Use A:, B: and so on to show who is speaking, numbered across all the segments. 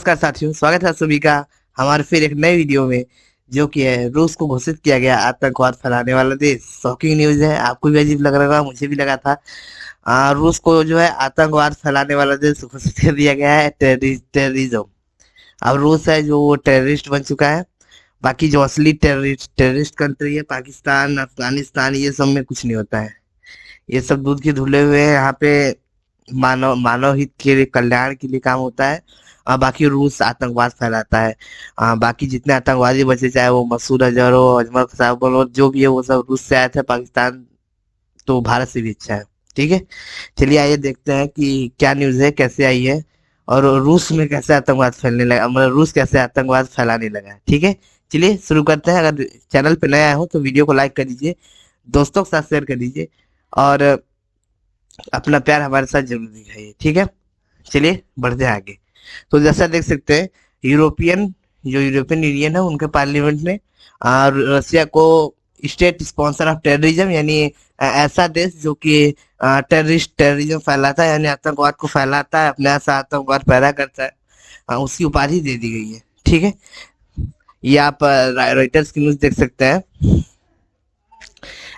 A: नमस्कार साथियों, स्वागत है आप सभी का हमारे फिर एक नए वीडियो में। जो कि है रूस को घोषित किया गया आतंकवाद फैलाने वाला देश। शॉकिंग न्यूज है, आपको भी अजीब लग रहा होगा, मुझे भी लगा था। रूस को जो है आतंकवाद फैलाने वाला देश घोषित कर दिया गया है। टेररिज्म। अब रूस है जो वो टेररिस्ट बन चुका है। बाकी जो असली टेररिस्ट कंट्री है पाकिस्तान, अफगानिस्तान, ये सब में कुछ नहीं होता है। ये सब दूध के धुले हुए हैं। यहाँ पे मानव मानव हित के लिए, कल्याण के लिए काम होता है। बाकी रूस आतंकवाद फैलाता है। बाकी जितने आतंकवादी बचे, चाहे वो मसूद अजहर हो, अजमल कसाब हो, जो भी है, वो सब रूस से आए थे। पाकिस्तान तो भारत से भी अच्छा है। ठीक है, चलिए आइए देखते हैं कि क्या न्यूज़ है, कैसे आई है, और रूस में कैसे आतंकवाद फैलने लगा, मतलब रूस कैसे आतंकवाद फैलाने लगा है। ठीक है, चलिए शुरू करते हैं। अगर चैनल पे नया हो तो वीडियो को लाइक कर दीजिए, दोस्तों के साथ शेयर कर दीजिए, और अपना प्यार हमारे साथ जरूर दिखाइए। ठीक है, चलिए बढ़ते हैं आगे। तो जैसा देख सकते हैं, यूरोपियन यूनियन है, उनके पार्लियामेंट ने रसिया को स्टेट स्पॉन्सर ऑफ टेररिज्म, यानी ऐसा देश जो कि टेररिज्म फैलाता है, यानी आतंकवाद को फैलाता है, अपने यहाँ से आतंकवाद पैदा करता है, उसकी उपाधि दे दी गई है। ठीक है, ये आप रॉयटर्स की न्यूज देख सकते हैं।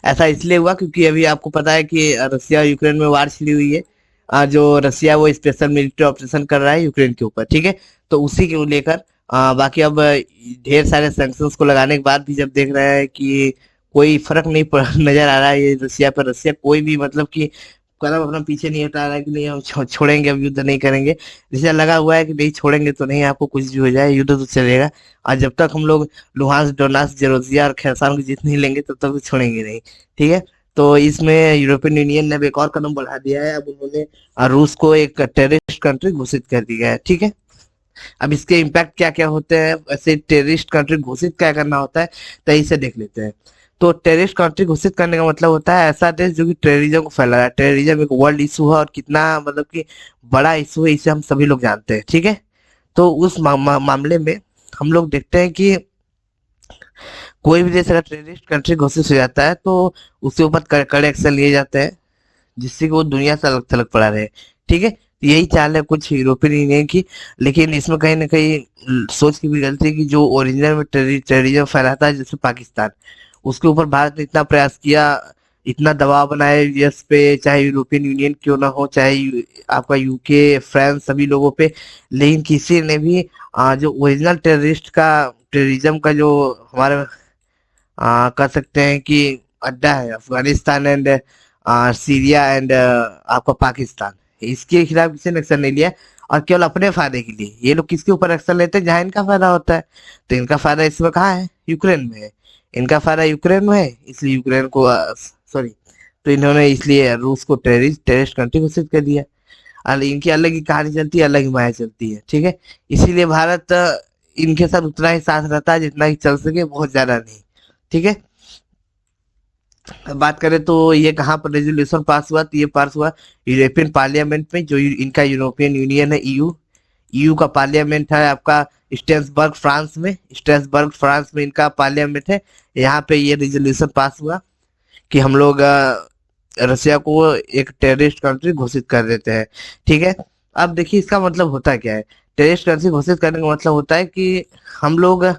A: ऐसा इसलिए हुआ क्योंकि अभी आपको पता है कि रसिया और यूक्रेन में वार छिड़ी हुई है। जो रसिया वो स्पेशल मिलिट्री ऑपरेशन कर रहा है यूक्रेन के ऊपर। ठीक है, तो उसी को लेकर बाकी अब ढेर सारे सैंक्शंस को लगाने के बाद भी जब देख रहे हैं कि कोई फर्क नहीं नजर आ रहा है ये रसिया पर, रसिया कोई भी मतलब कि कदम अपना पीछे नहीं हटा रहा है कि नहीं हम छोड़ेंगे, अब युद्ध नहीं करेंगे। रसिया लगा हुआ है कि नहीं छोड़ेंगे तो नहीं, आपको कुछ भी हो जाए युद्ध तो चलेगा। और जब तक हम लोग लुहांस, डोनास, जेरोजिया और खेरसान की जीत नहीं लेंगे तब तक तो छोड़ेंगे नहीं। ठीक है, तो इसमें यूरोपियन यूनियन ने अब एक और कदम बढ़ा दिया है। अब उन्होंने रूस को एक टेररिस्ट कंट्री घोषित कर दिया है। ठीक है, अब इसके इम्पैक्ट क्या क्या होते हैं, ऐसे टेररिस्ट कंट्री घोषित क्या करना होता है, तो इसे देख लेते हैं। तो टेररिस्ट कंट्री घोषित करने का मतलब होता है ऐसा देश जो कि टेररिज्म को फैला रहा है। टेररिज्म एक वर्ल्ड इशू है, और कितना मतलब कि बड़ा इशू है, इसे हम सभी लोग जानते हैं। ठीक है, तो उस मामले में हम लोग देखते हैं कि कोई भी देश अगर टेररिस्ट कंट्री घोषित हो जाता है तो उसके ऊपर कड़े एक्शन लिए जाते हैं, जिससे कि वो दुनिया से अलग थलग पड़ा रहे। ठीक है, तो यही चाल है कुछ यूरोपियन यूनियन की। लेकिन इसमें कहीं ना कहीं सोच की भी गलती है कि जो ओरिजिनल में टेररिज्म फैलाता है, जैसे पाकिस्तान, उसके ऊपर भारत ने इतना प्रयास किया, इतना दबाव बनाया यूएस पे, चाहे यूरोपियन यूनियन क्यों ना हो, चाहे आपका यूके, फ्रांस, सभी लोगों पे। लेकिन किसी ने भी जो ओरिजिनल टेररिज्म का जो हमारे कह सकते हैं कि अड्डा है, अफगानिस्तान एंड सीरिया एंड आपका पाकिस्तान, इसके खिलाफ किसी ने एक्शन नहीं लिया। और केवल अपने फायदे के लिए ये लोग किसके ऊपर एक्शन लेते हैं, जहां इनका फायदा होता है। तो इनका फायदा इसमें कहाँ है, यूक्रेन में है। इनका फायदा यूक्रेन में है, इसलिए यूक्रेन को सॉरी, तो इन्होंने इसलिए रूस को टेररिस्ट कंट्री घोषित कर दिया। इनकी अलग ही कहानी चलती है, अलग ही माया चलती है। ठीक है, इसीलिए भारत इनके साथ उतना ही साथ रहता है जितना ही चल सके, बहुत ज्यादा नहीं। ठीक है, अब बात करें तो ये कहाँ पर रेजोल्यूशन पास हुआ, तो ये पास हुआ यूरोपियन पार्लियामेंट में, जो इनका यूरोपियन यूनियन है, ईयू। ईयू का पार्लियामेंट है आपका स्ट्रेसबर्ग फ्रांस में। स्ट्रेसबर्ग फ्रांस में इनका पार्लियामेंट है। यहाँ पे ये रेजोल्यूशन पास हुआ कि हम लोग रसिया को एक टेररिस्ट कंट्री घोषित कर देते हैं। ठीक है, अब देखिए इसका मतलब होता क्या है। टेररिस्ट कंट्री घोषित करने का मतलब होता है कि हम लोग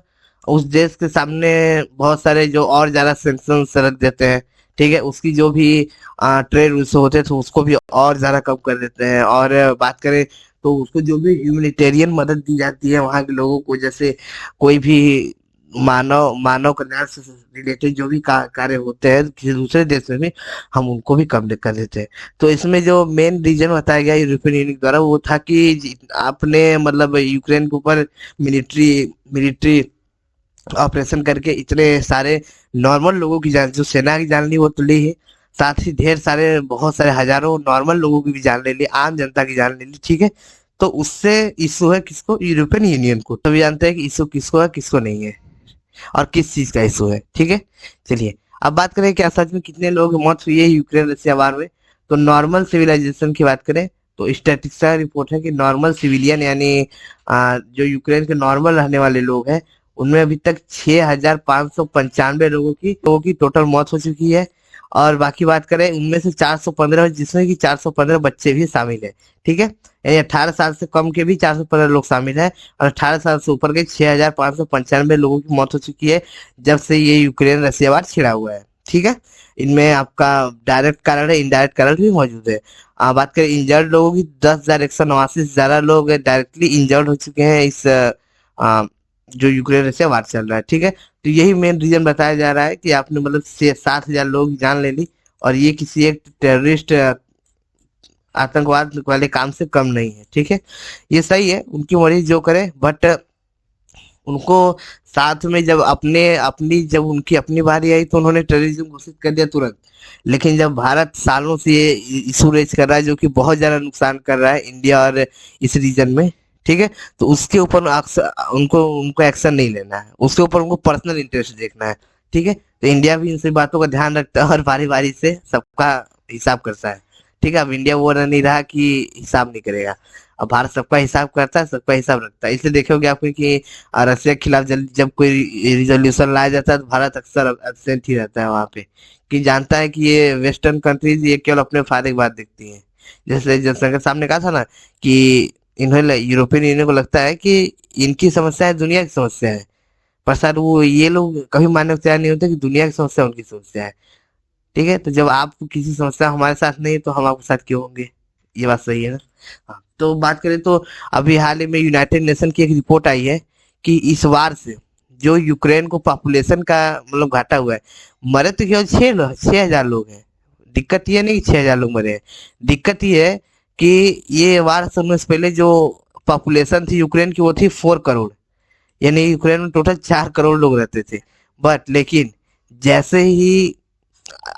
A: उस देश के सामने बहुत सारे जो और ज्यादा सैंक्शंस रख देते हैं। ठीक है, उसकी जो भी ट्रेड रूल्स होते थे उसको भी और ज्यादा कम कर देते हैं। और बात करें तो उसको जो भी ह्यूमैनिटेरियन मदद दी जाती है वहां के लोगों को, जैसे कोई भी मानव मानव कल्याण से रिलेटेड जो भी कार्य होते हैं किसी दूसरे देश में भी, हम उनको भी कम कर देते हैं। तो इसमें जो मेन रीजन बताया गया यूरोपियन यूनियन द्वारा वो था कि आपने मतलब यूक्रेन के ऊपर मिलिट्री मिलिट्री ऑपरेशन करके इतने सारे नॉर्मल लोगों की जान, जो सेना की जान ली वो तो ली ही, साथ ही ढेर सारे बहुत सारे हजारों नॉर्मल लोगों की भी जान ले ली, आम जनता की जान ले ली। ठीक है, तो उससे इशू है किसको, यूरोपियन यूनियन को। तो भी जानते हैं कि इशू किसको है, किसको नहीं है, और किस चीज का इशू है। ठीक है, चलिए अब बात करें क्या सच में कितने लोग मौत हुई है यूक्रेन रशिया वार में। तो नॉर्मल सिविलाइजेशन की बात करें तो स्टैटिस्टिक्स का रिपोर्ट है कि नॉर्मल सिविलियन, यानी जो यूक्रेन के नॉर्मल रहने वाले लोग हैं, उनमें अभी तक 6,595 लोगों की टोटल मौत हो चुकी है। और बाकी बात करें उनमें से 415, जिसमें कि 415 बच्चे भी शामिल है। ठीक है, यानी 18 साल से कम के भी 415 लोग शामिल हैं, और 18 साल से ऊपर के 6595 लोगों की मौत हो चुकी है जब से ये यूक्रेन रसिया वार छिड़ा हुआ है। ठीक है, इनमें आपका डायरेक्ट कारण है, इनडायरेक्ट कारण भी मौजूद है। बात करें इंजर्ड लोगों की, 10,189 से ज्यादा लोग डायरेक्टली इंजर्ड हो चुके हैं इस जो यूक्रेन रशिया वार चल रहा है। ठीक है, तो यही मेन रीजन बताया जा रहा है कि आपने मतलब 7,000 लोग की जान ले ली, और ये किसी एक टेररिस्ट आतंकवाद वाले काम से कम नहीं है। ठीक है, ये सही है, उनकी मर्जी जो करे, बट उनको साथ में जब जब उनकी अपनी बारी आई तो उन्होंने टेररिज्म घोषित कर दिया तुरंत। लेकिन जब भारत सालों से ये इशू रेज कर रहा है जो कि बहुत ज्यादा नुकसान कर रहा है इंडिया और इस रीजन में, ठीक है, तो उसके ऊपर उनको उनको एक्शन नहीं लेना है, उसके ऊपर उनको पर्सनल इंटरेस्ट देखना है। ठीक है, तो इंडिया भी इन सभी बातों का ध्यान रखता है और बारी बारी से सबका हिसाब करता है। ठीक है, अब इंडिया वो नहीं रहा कि हिसाब नहीं करेगा, अब भारत सबका हिसाब करता है, सबका हिसाब रखता है। इसलिए देखोगे आपको कि रसिया के खिलाफ जब कोई रिजोल्यूशन लाया जाता है तो भारत अक्सर एब्सेंट ही रहता है वहां पे, कि जानता है कि ये वेस्टर्न कंट्रीज ये केवल अपने फायदे की बात देखती हैं। जैसे जनसंघ साहब ने कहा था ना कि इन्हें यूरोपियन यूनियन को लगता है कि इनकी समस्या है दुनिया की समस्या है, पर सर वो ये लोग कभी मानने को तैयार नहीं होते कि दुनिया की समस्या उनकी समस्या है। ठीक है, तो जब आप किसी समस्या हमारे साथ नहीं है तो हम आपके साथ क्यों होंगे, ये बात सही है ना। हाँ, तो बात करें तो अभी हाल ही में यूनाइटेड नेशन की एक रिपोर्ट आई है कि इस वार से जो यूक्रेन को पॉपुलेशन का मतलब घाटा हुआ है, मरे तो केवल 6,000 लोग हैं। दिक्कत ये नहीं कि 6,000 लोग मरे हैं, दिक्कत ये है कि ये वार शुरू से पहले जो पॉपुलेशन थी यूक्रेन की वो थी 4 करोड़, यानी यूक्रेन में टोटल 4 करोड़ लोग रहते थे। बट लेकिन जैसे ही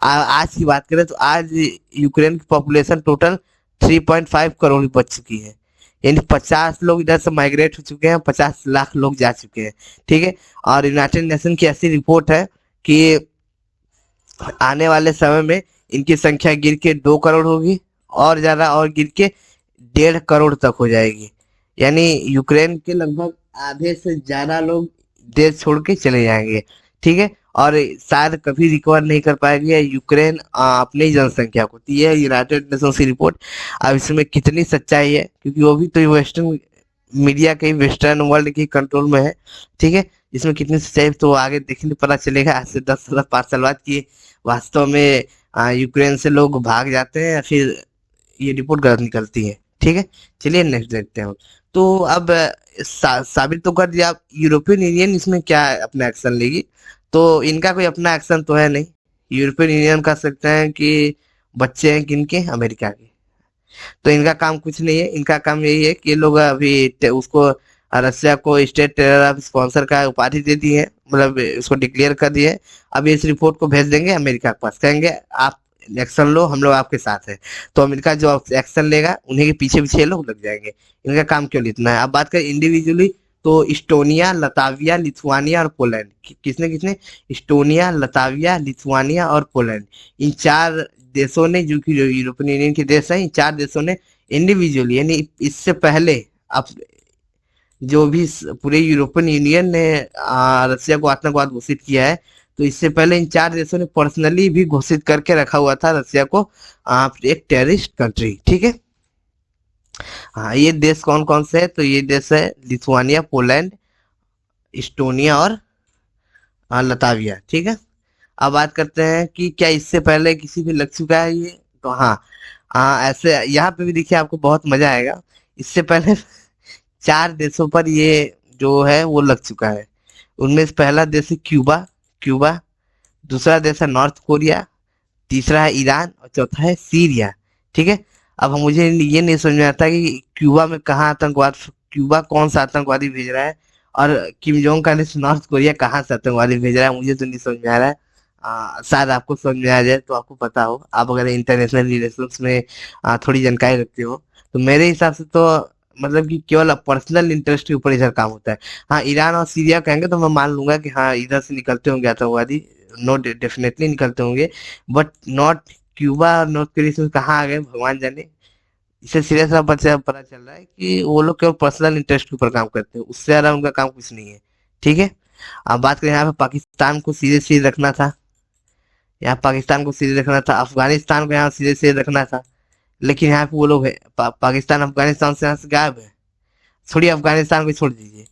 A: आज की बात करें तो आज यूक्रेन की पॉपुलेशन टोटल 3.5 करोड़ बच चुकी है, यानी 50 लोग इधर से माइग्रेट हो चुके हैं, 50 लाख लोग जा चुके हैं। ठीक है, और यूनाइटेड नेशन की ऐसी रिपोर्ट है कि आने वाले समय में इनकी संख्या गिर के 2 करोड़ होगी, और ज्यादा और गिर के 1.5 करोड़ तक हो जाएगी, यानी यूक्रेन के लगभग आधे से ज्यादा लोग देश छोड़ के चले जाएंगे। ठीक है, और शायद कभी रिकवर नहीं कर पाएगी यूक्रेन अपनी जनसंख्या को। तो ये है यूनाइटेड नेशंस की रिपोर्ट। अब इसमें कितनी सच्चाई है, क्योंकि वो भी तो वेस्टर्न मीडिया के वेस्टर्न वर्ल्ड के कंट्रोल में है। ठीक है, इसमें कितनी सच्चाई तो आगे देखने पता चलेगा, आज से 10 साल 5 साल बाद की वास्तव में यूक्रेन से लोग भाग जाते हैं या फिर ये रिपोर्ट गलत निकलती है। ठीक है, चलिए नेक्स्ट देखते हैं। तो अब साबित तो कर दिया, अब यूरोपियन यूनियन इसमें क्या अपना एक्शन लेगी, तो इनका कोई अपना एक्शन तो है नहीं। यूरोपियन यूनियन कर सकते हैं कि बच्चे हैं किनके, अमेरिका के, तो इनका काम कुछ नहीं है। इनका काम यही है कि ये लोग अभी उसको रसिया को स्टेट टेरर ऑफ स्पॉन्सर का उपाधि दे दी है, मतलब उसको डिक्लेयर कर दिया है। अब ये इस रिपोर्ट को भेज देंगे अमेरिका के पास, कहेंगे आप एक्शन लो, हम लोग आपके साथ है। तो अमेरिका जो एक्शन लेगा उन्हीं के पीछे पीछे ये लोग लग जाएंगे। इनका काम क्यों इतना है। अब बात करें इंडिविजुअली, तो इस्टोनिया, लताविया, लिथुआनिया और पोलैंड, किसने किसने, इस्टोनिया, लताविया, लिथुआनिया और पोलैंड, इन 4 देशों ने, जो कि यूरोपियन यूनियन के देश हैं, इन 4 देशों ने इंडिविजुअली, यानी इससे पहले अब जो भी पूरे यूरोपियन यूनियन ने रसिया को आतंकवाद घोषित किया है, तो इससे पहले इन 4 देशों ने पर्सनली भी घोषित करके रखा हुआ था रसिया को एक टेररिस्ट कंट्री। ठीक है, हाँ, ये देश कौन कौन से है, तो ये देश है लिथुआनिया, पोलैंड, इस्टोनिया और लताविया। ठीक है, अब बात करते हैं कि क्या इससे पहले किसी भी लग चुका है ये, तो हाँ, ऐसे यहाँ पे भी देखिए आपको बहुत मजा आएगा। इससे पहले 4 देशों पर ये जो है वो लग चुका है। उनमें से पहला देश है क्यूबा, क्यूबा, दूसरा देश है नॉर्थ कोरिया, तीसरा है ईरान और चौथा है सीरिया। ठीक है, अब मुझे ये नहीं समझ में आता कि क्यूबा में कहाँ आतंकवाद, क्यूबा कौन सा आतंकवादी भेज रहा है, और किम जोंग का देश नॉर्थ कोरिया कहाँ से आतंकवादी भेज रहा है, मुझे तो नहीं समझ में आ रहा है। शायद आपको समझ में आ जाए तो आपको पता हो, आप अगर इंटरनेशनल रिलेशंस में थोड़ी जानकारी रखते हो, तो मेरे हिसाब से तो मतलब कि केवल पर्सनल इंटरेस्ट के ऊपर इधर काम होता है। हाँ, ईरान और सीरिया कहेंगे तो मैं मान लूंगा कि हाँ इधर से निकलते होंगे आतंकवादी, नो डेफिनेटली निकलते होंगे, बट नॉट क्यूबा और नॉर्थ कोरिया से कहाँ आ गए भगवान जाने। इससे सीरियस पता चल रहा है कि वो लोग केवल पर्सनल इंटरेस्ट के ऊपर काम करते हैं, उससे ज्यादा उनका काम कुछ नहीं है। ठीक है, अब बात करें यहाँ पे पाकिस्तान को सीधे सीधे रखना था, यहाँ पाकिस्तान को सीधे रखना था, अफगानिस्तान को यहाँ सीधे से रखना था, लेकिन यहाँ पे वो लोग है पाकिस्तान अफगानिस्तान से यहाँ से गायब है। छोड़िए अफगानिस्तान को छोड़ दीजिए,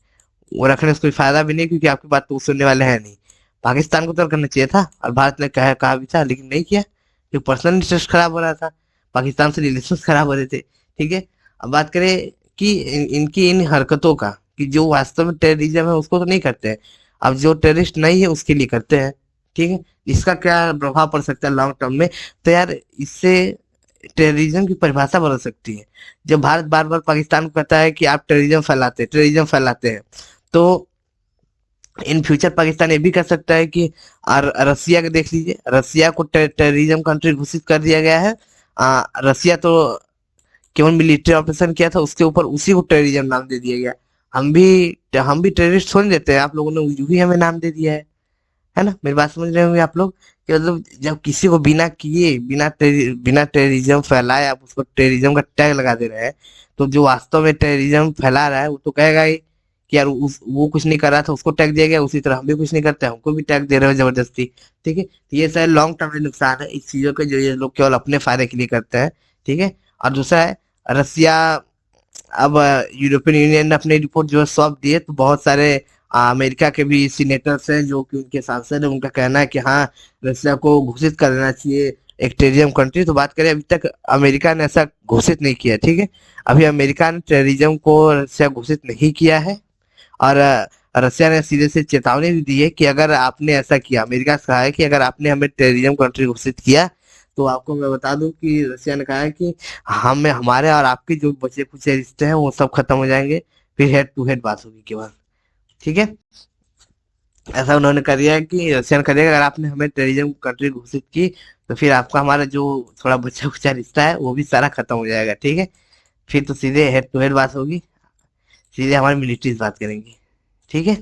A: वो रखने से कोई फायदा भी नहीं, क्योंकि आपकी बात तो वो सुनने वाले हैं नहीं। पाकिस्तान को तो करना चाहिए था, और भारत ने कहा भी था, लेकिन नहीं किया, क्योंकि पर्सनल इंटरेस्ट खराब हो रहा था, पाकिस्तान से रिलेशन खराब हो रहे थे। ठीक है, अब बात करें कि इनकी इन हरकतों का, कि जो वास्तव में टेररिज्म है उसको तो नहीं करते हैं, अब जो टेररिस्ट नहीं है उसके लिए करते हैं। ठीक है, इसका क्या प्रभाव पड़ सकता है लॉन्ग टर्म में? तो यार इससे टेररिज्म की परिभाषा बदल सकती है। जब भारत बार बार पाकिस्तान को कहता है कि आप टेररिज्म फैलाते हैं, तो इन फ्यूचर पाकिस्तान ये भी कर सकता है कि रसिया के देख लीजिए, रसिया को टेररिज्म कंट्री घोषित कर दिया गया है। रसिया तो केवल मिलिट्री ऑपरेशन किया था, उसके ऊपर उसी को टेररिज्म नाम दे दिया गया। हम भी टेररिस्ट थोड़ी देते हैं, आप लोगों ने यूं ही हमें नाम दे दिया है ना? मेरी बात समझ रहे होंगे आप लोग, कि मतलब जब किसी को बिना किए बिना टेररिज्म फैलाए आप उसको टेररिज्म का टैग लगा दे रहे हैं, तो जो वास्तव में टेररिज्म फैला रहा है वो तो कहेगा ही कि यार वो कुछ नहीं कर रहा था उसको टैग दिया गया, उसी तरह हम भी कुछ नहीं करते हमको भी टैग दे रहे हो जबरदस्ती। ठीक है, तो ये शायद लॉन्ग टर्म में नुकसान है इस चीजों के, जो ये लोग केवल अपने फायदे के लिए करते हैं। ठीक है, और दूसरा है रसिया। अब यूरोपियन यूनियन ने अपनी रिपोर्ट जो है सौंप दी है, तो बहुत सारे अमेरिका के भी सीनेटर्स हैं जो कि उनके सांसद हैं, उनका कहना है कि हाँ रसिया को घोषित कर देना चाहिए एक टेररिज्म कंट्री। तो बात करें, अभी तक अमेरिका ने ऐसा घोषित नहीं किया। ठीक है, अभी अमेरिका ने टेररिज्म को रसिया घोषित नहीं किया है, और रसिया ने सीधे से चेतावनी भी दी है कि अगर आपने ऐसा किया, अमेरिका से कहा है कि अगर आपने हमें टेररिज्म कंट्री घोषित किया, तो आपको मैं बता दूं कि रसिया ने कहा है कि हमें हमारे और आपके जो बचे कुचे रिश्ते हैं वो सब खत्म हो जाएंगे, फिर हेड टू हेड बात होगी केवल। ठीक है, ऐसा उन्होंने कर दिया है कि रशिया ने कर दिया कि अगर आपने हमें टेररिज्म कंट्री घोषित की, तो फिर आपका हमारा जो थोड़ा बचा कुचा रिश्ता है वो भी सारा खत्म हो जाएगा। ठीक है, फिर तो सीधे हेड टू हेड बात होगी, सीधे हमारी मिलिट्री बात करेंगी। ठीक है,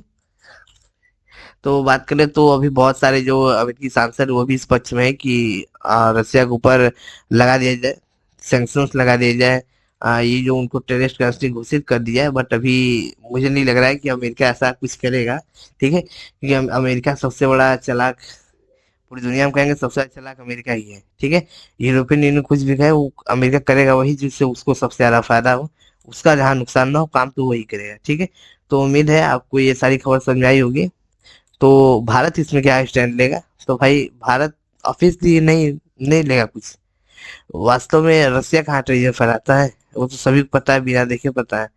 A: तो बात करें तो अभी बहुत सारे जो अमेरिकी सांसद वो भी इस पक्ष में है कि रसिया के ऊपर लगा दिया जाए, सैंक्शंस लगा दिया जाए, ये जो उनको टेररिस्ट कंट्री घोषित कर दिया है। बट अभी मुझे नहीं लग रहा है कि अमेरिका ऐसा कुछ करेगा। ठीक है, क्योंकि अमेरिका सबसे बड़ा चालाक, पूरी दुनिया में कहेंगे सबसे बड़ा चालाक अमेरिका ही है। ठीक है, यूरोपियन यूनियन कुछ भी कहे वो अमेरिका करेगा वही जिससे उसको सबसे ज्यादा फायदा हो, उसका जहाँ नुकसान ना हो काम तो वही करेगा। ठीक है, तो उम्मीद है आपको ये सारी खबर समझ आई होगी। तो भारत इसमें क्या स्टैंड लेगा? तो भाई भारत ऑब्वियसली नहीं नहीं लेगा कुछ। वास्तव में रसिया कहाँ टेररिज्म फैलाता है वो तो सभी को पता है, बिना देखे पता है।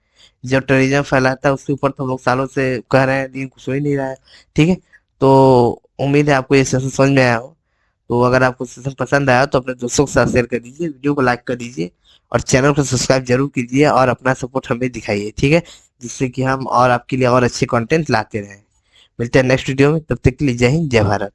A: जो टेररिज्म फैलाता है उसके ऊपर तो हम लोग सालों से कह रहे हैं, लेकिन कुछ हो ही नहीं रहा है। ठीक है, तो उम्मीद है आपको ये सेशन समझ में आया हो। तो अगर आपको सेशन पसंद आया तो अपने दोस्तों के साथ शेयर कर दीजिए, वीडियो को लाइक कर दीजिए, और चैनल को सब्सक्राइब जरूर कीजिए, और अपना सपोर्ट हमें दिखाइए। ठीक है, जिससे कि हम और आपके लिए और अच्छे कंटेंट लाते रहें। मिलते हैं नेक्स्ट वीडियो में, तब तक के लिए जय हिंद जय भारत।